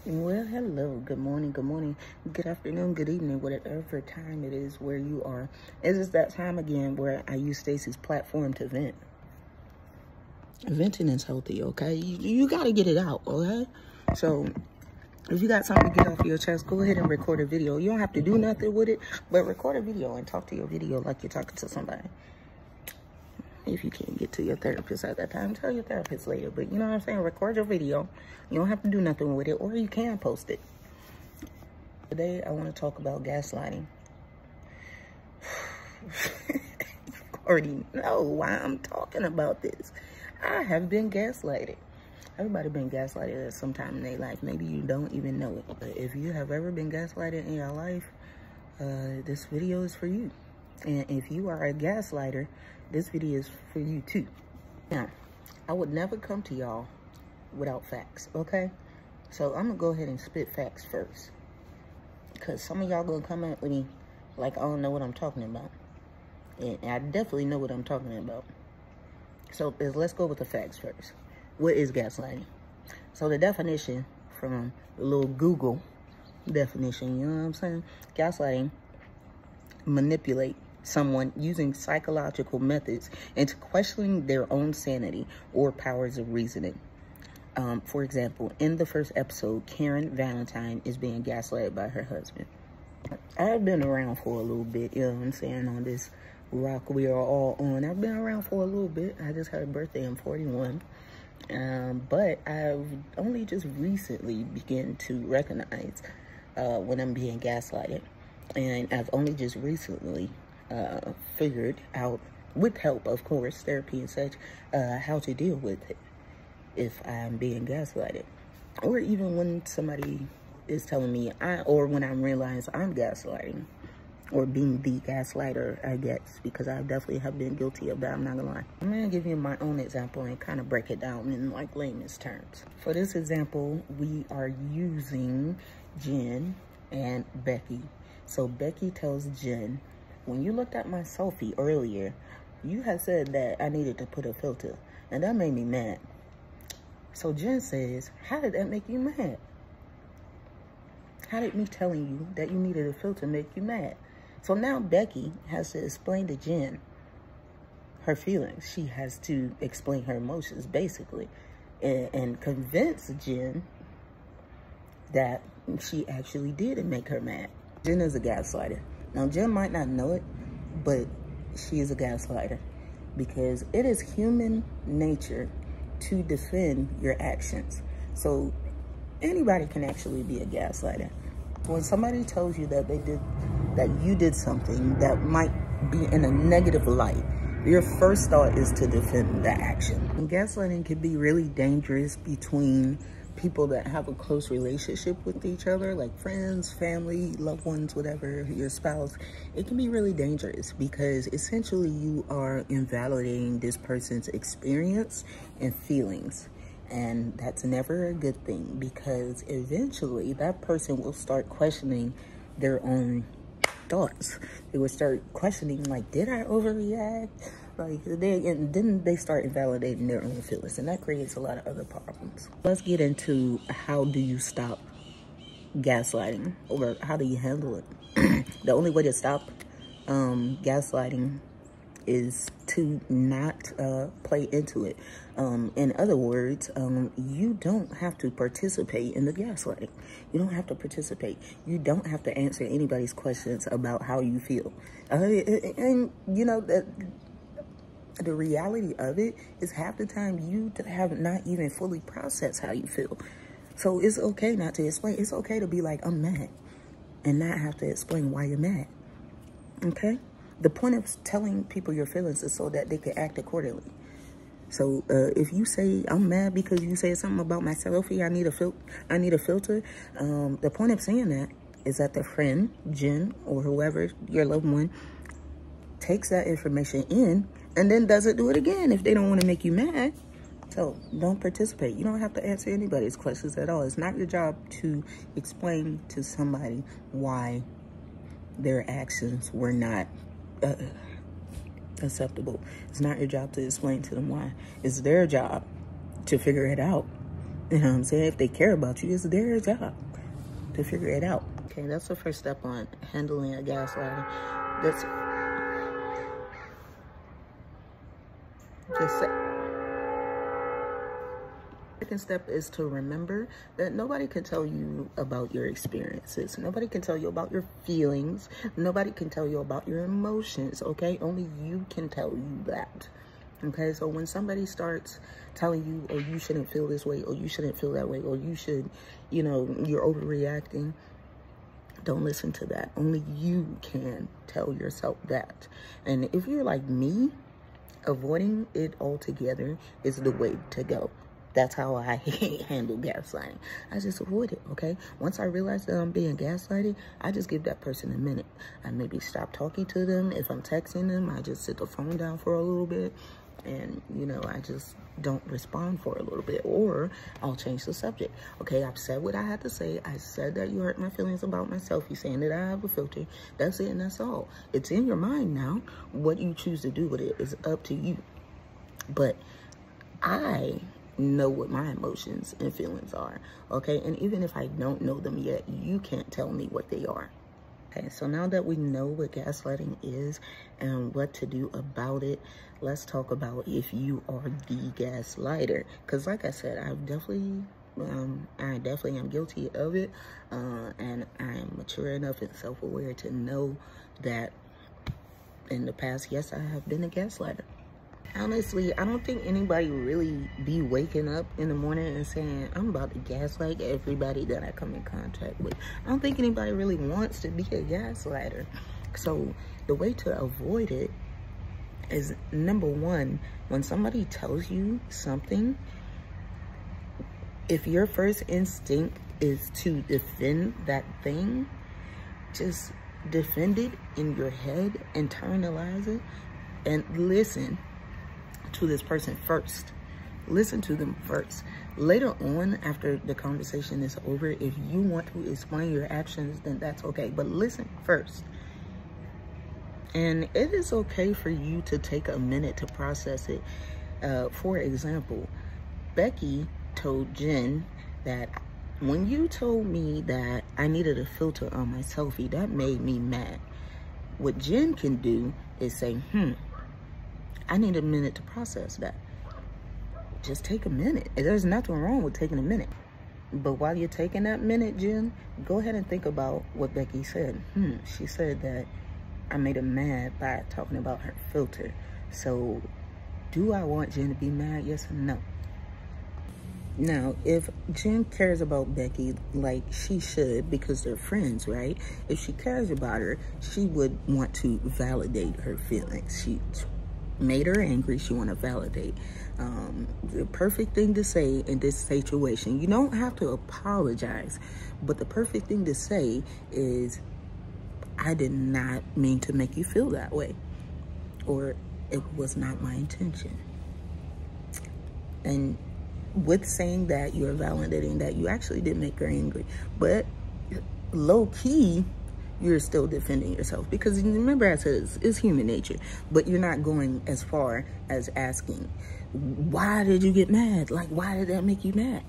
Well, hello, good morning, good afternoon, good evening, whatever time it is where you are. It is that time again where I use Ste'ce's platform to vent. Venting is healthy, okay? You got to get it out, okay? So if you got something to get off your chest, go ahead and record a video. You don't have to do nothing with it, but record a video and talk to your video like you're talking to somebody. If you can't get to your therapist at that time, tell your therapist later. But you know what I'm saying? Record your video. You don't have to do nothing with it, or you can post it. Today, I want to talk about gaslighting. You already know why I'm talking about this. I have been gaslighted. Everybody been gaslighted at some time in their life. Maybe you don't even know it. But if you have ever been gaslighted in your life, this video is for you. And if you are a gaslighter, this video is for you too. Now, I would never come to y'all without facts, okay? So I'm gonna go ahead and spit facts first, because some of y'all gonna come at me like I don't know what I'm talking about. And I definitely know what I'm talking about. So let's go with the facts first. What is gaslighting? So the definition from the little Google definition, you know what I'm saying? Gaslighting, manipulate someone using psychological methods into questioning their own sanity or powers of reasoning. For example, in the first episode, Karen Valentine is being gaslighted by her husband. I've been around for a little bit, you know what I'm saying, on this rock we are all on. I've been around for a little bit. I just had a birthday, I'm 41. But I've only just recently begun to recognize when I'm being gaslighted. And I've only just recently figured out, with help, of course, therapy and such, how to deal with it if I'm being gaslighted. Or even when somebody is telling me, or when I realize I'm gaslighting, or being the gaslighter, I guess, because I definitely have been guilty of that, I'm not gonna lie. I'm gonna give you my own example and kind of break it down in like layman's terms. For this example, we are using Jen and Becky. So Becky tells Jen, when you looked at my selfie earlier, you had said that I needed to put a filter, and that made me mad. So Jen says, how did that make you mad? How did me telling you that you needed a filter make you mad? So now Becky has to explain to Jen her feelings. She has to explain her emotions, basically, and convince Jen that she actually did make her mad. Jen is a gaslighter. Now, Jen might not know it, but she is a gaslighter, because it is human nature to defend your actions. So anybody can actually be a gaslighter. When somebody tells you that you did something that might be in a negative light, your first thought is to defend that action. And gaslighting can be really dangerous between people that have a close relationship with each other, like friends, family, loved ones, whatever, your spouse. It can be really dangerous because essentially you are invalidating this person's experience and feelings. And that's never a good thing, because eventually that person will start questioning their own thoughts. They will start questioning, like, did I overreact? Like, and then they start invalidating their own feelings, and that creates a lot of other problems. Let's get into, how do you stop gaslighting, or how do you handle it? The only way to stop gaslighting is to not play into it. In other words, you don't have to participate in the gaslighting. You don't have to participate. You don't have to answer anybody's questions about how you feel. And you know, the reality of it is half the time you have not even fully processed how you feel. So it's okay not to explain. It's okay to be like, I'm mad, and not have to explain why you're mad, okay? The point of telling people your feelings is so that they can act accordingly. So if you say, I'm mad because you said something about my selfie, I need a filter. The point of saying that is that the friend, Jen, or whoever, your loved one, takes that information in and then doesn't do it again if they don't want to make you mad. So don't participate. You don't have to answer anybody's questions at all. It's not your job to explain to somebody why their actions were not acceptable. It's not your job to explain to them why. It's their job to figure it out You know what I'm saying? If they care about you, it's their job to figure it out. Okay, that's the first step on handling a gaslighter. That's just second step is to remember that nobody can tell you about your experiences. Nobody can tell you about your feelings. Nobody can tell you about your emotions, okay? Only you can tell you that. Okay, so when somebody starts telling you, oh, you shouldn't feel this way, or you shouldn't feel that way, or you should, you know, you're overreacting, don't listen to that. Only you can tell yourself that. And if you're like me, avoiding it altogether is the way to go. That's how I handle gaslighting. I just avoid it, okay? Once I realize that I'm being gaslighted, I just give that person a minute. I maybe stop talking to them. If I'm texting them, I just sit the phone down for a little bit. And, you know, I just don't respond for a little bit. Or I'll change the subject. Okay, I've said what I had to say. I said that you hurt my feelings about myself. You're saying that I have a filter. That's it and that's all. It's in your mind now. What you choose to do with it is up to you. But I know what my emotions and feelings are, okay? And even if I don't know them yet, you can't tell me what they are. Okay, so now that we know what gaslighting is and what to do about it, let's talk about if you are the gaslighter. Because like I said, I definitely am guilty of it, and I'm mature enough and self-aware to know that in the past, yes, I have been a gaslighter. Honestly, I don't think anybody really be waking up in the morning and saying, I'm about to gaslight everybody that I come in contact with. I don't think anybody really wants to be a gaslighter. So the way to avoid it is, number one, when somebody tells you something, if your first instinct is to defend that thing, just defend it in your head, internalize it, and listen to this person first. Listen to them first. Later on, after the conversation is over, if you want to explain your actions, then that's okay. But listen first. And it is okay for you to take a minute to process it. For example, Becky told Jen that when you told me that I needed a filter on my selfie, that made me mad. What Jen can do is say, I need a minute to process that. Just take a minute. There's nothing wrong with taking a minute. But while you're taking that minute, Jen, go ahead and think about what Becky said. She said that I made her mad by talking about her filter. So do I want Jen to be mad? Yes or no? Now, if Jen cares about Becky like she should, because they're friends, right? If she cares about her, she would want to validate her feelings. She made her angry. She want to validate. The perfect thing to say in this situation, you don't have to apologize, but the perfect thing to say is, I did not mean to make you feel that way, or it was not my intention. And with saying that, you're validating that you actually did make her angry, but low-key, you're still defending yourself. Because remember, I said it's human nature, but you're not going as far as asking, why did you get mad? Like, why did that make you mad?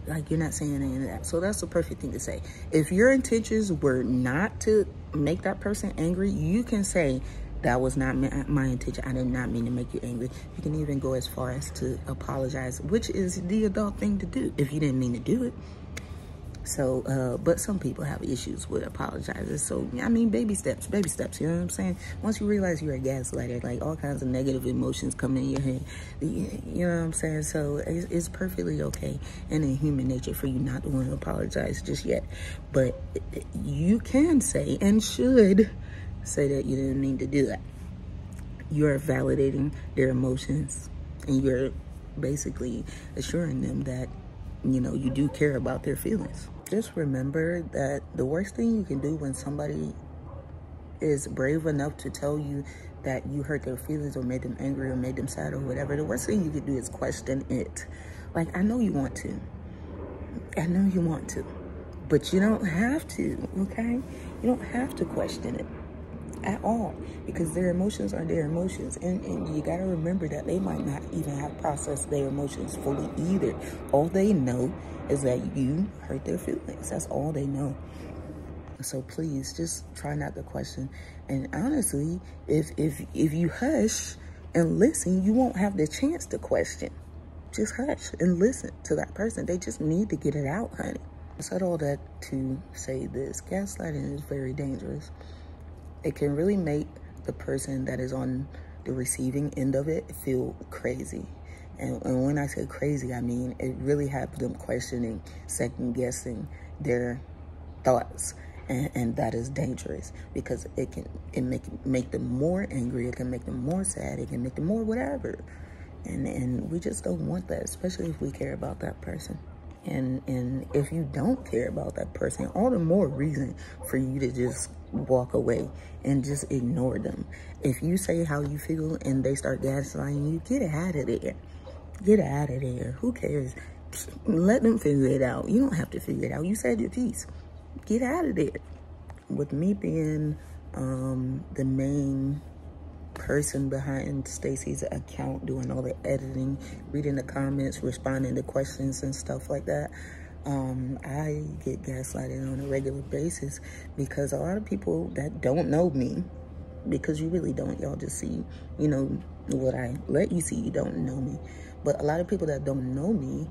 Like, you're not saying any of that. So that's the perfect thing to say. If your intentions were not to make that person angry, you can say, that was not my intention. I did not mean to make you angry. You can even go as far as to apologize, which is the adult thing to do if you didn't mean to do it. So, but some people have issues with apologizing. So, I mean, baby steps, you know what I'm saying? Once you realize you're a gaslighter, like all kinds of negative emotions come in your head, you know what I'm saying? So it's perfectly okay and in human nature for you not to want to apologize just yet. But you can say and should say that you didn't mean to do that. You're validating their emotions and you're basically assuring them that, you know, you do care about their feelings. Just remember that the worst thing you can do when somebody is brave enough to tell you that you hurt their feelings or made them angry or made them sad or whatever, the worst thing you can do is question it. Like, I know you want to. I know you want to. But you don't have to, okay? You don't have to question it. at all, because their emotions are their emotions. And you got to remember that they might not even have processed their emotions fully either. All they know is that you hurt their feelings. That's all they know. So please just try not to question. And honestly, if you hush and listen, you won't have the chance to question. Just hush and listen to that person. They just need to get it out, honey. I said all that to say this. Gaslighting is very dangerous. It can really make the person that is on the receiving end of it feel crazy. And when I say crazy, I mean it really has them questioning, second guessing their thoughts. And that is dangerous, because it can make them more angry. It can make them more sad. It can make them more whatever. And we just don't want that, especially if we care about that person. And if you don't care about that person, all the more reason for you to just walk away and just ignore them. If you say how you feel and they start gaslighting you, get out of there. Get out of there. Who cares? Let them figure it out. You don't have to figure it out. You said your piece. Get out of there. With me being the main person behind Ste'ce's account, doing all the editing, reading the comments, responding to questions and stuff like that, I get gaslighted on a regular basis, because a lot of people that don't know me, because you really don't, y'all just see, you know, what I let you see, you don't know me, but a lot of people that don't know me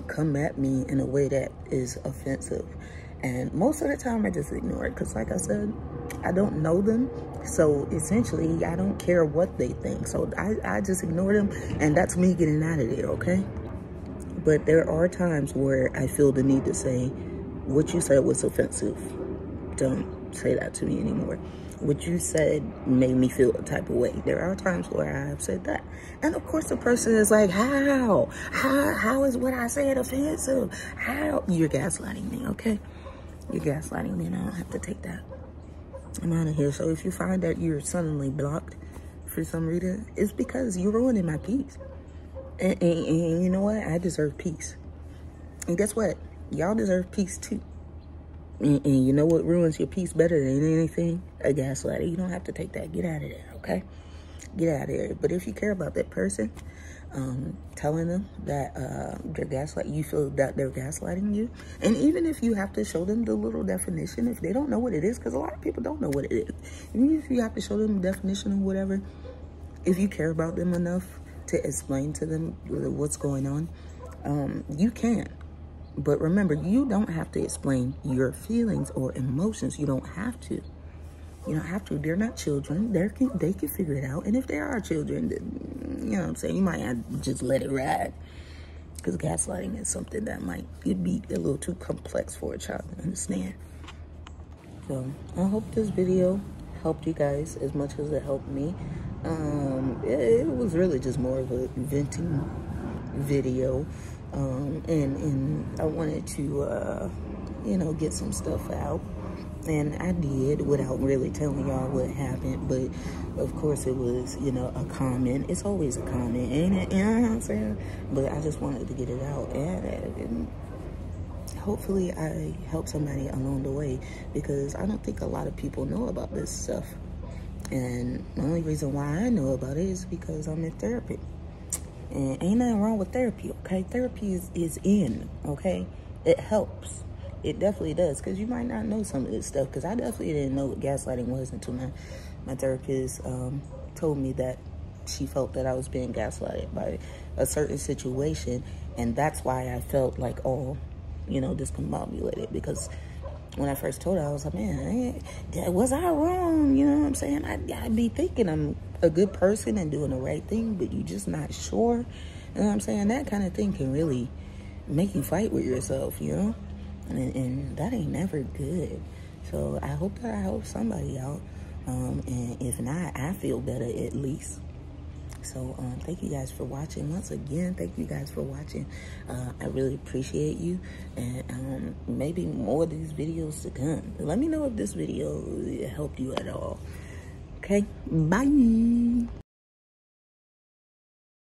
come at me in a way that is offensive. And most of the time I just ignore it, because like I said, I don't know them. So essentially, I don't care what they think. So I just ignore them, and that's me getting out of there, okay? But there are times where I feel the need to say, what you said was offensive. Don't say that to me anymore. What you said made me feel a type of way. There are times where I have said that. And of course the person is like, how is what I said offensive? How? You're gaslighting me, okay? You're gaslighting me, and I don't have to take that. I'm out of here. So if you find that you're suddenly blocked for some reason, it's because you're ruining my peace. And you know what? I deserve peace. And guess what? Y'all deserve peace too. And you know what ruins your peace better than anything? A gaslighter. You don't have to take that. Get out of there, okay? Get out of there. But if you care about that person, telling them that they're gaslighting, you feel that they're gaslighting you, and even if you have to show them the little definition, if they don't know what it is, because a lot of people don't know what it is, even if you have to show them the definition or whatever, if you care about them enough to explain to them what's going on, you can. But remember, you don't have to explain your feelings or emotions. You don't have to. You don't have to. They're not children. They can figure it out. And if they are children, you know what I'm saying, you might have to just let it ride. Because gaslighting is something that might be a little too complex for a child to understand. So I hope this video helped you guys as much as it helped me. It was really just more of a venting video. And I wanted to, you know, get some stuff out. And I did without really telling y'all what happened. But, of course, it was, you know, a comment. It's always a comment, ain't it? You know what I'm saying? But I just wanted to get it out. And hopefully I help somebody along the way, because I don't think a lot of people know about this stuff. And the only reason why I know about it is because I'm in therapy. And ain't nothing wrong with therapy, okay? Therapy is in, okay? It helps. It definitely does, because you might not know some of this stuff, because I definitely didn't know what gaslighting was until my therapist told me that she felt that I was being gaslighted by a certain situation, and that's why I felt like, oh, you know, discombobulated, because when I first told her, I was like, man, was I wrong? You know what I'm saying? I'd be thinking I'm a good person and doing the right thing, but you're just not sure. You know what I'm saying? That kind of thing can really make you fight with yourself, you know? And that ain't never good. So I hope that I help somebody out. And if not, I feel better at least. So thank you guys for watching. Once again, thank you guys for watching. I really appreciate you. And maybe more of these videos to come. Let me know if this video helped you at all. Okay, bye.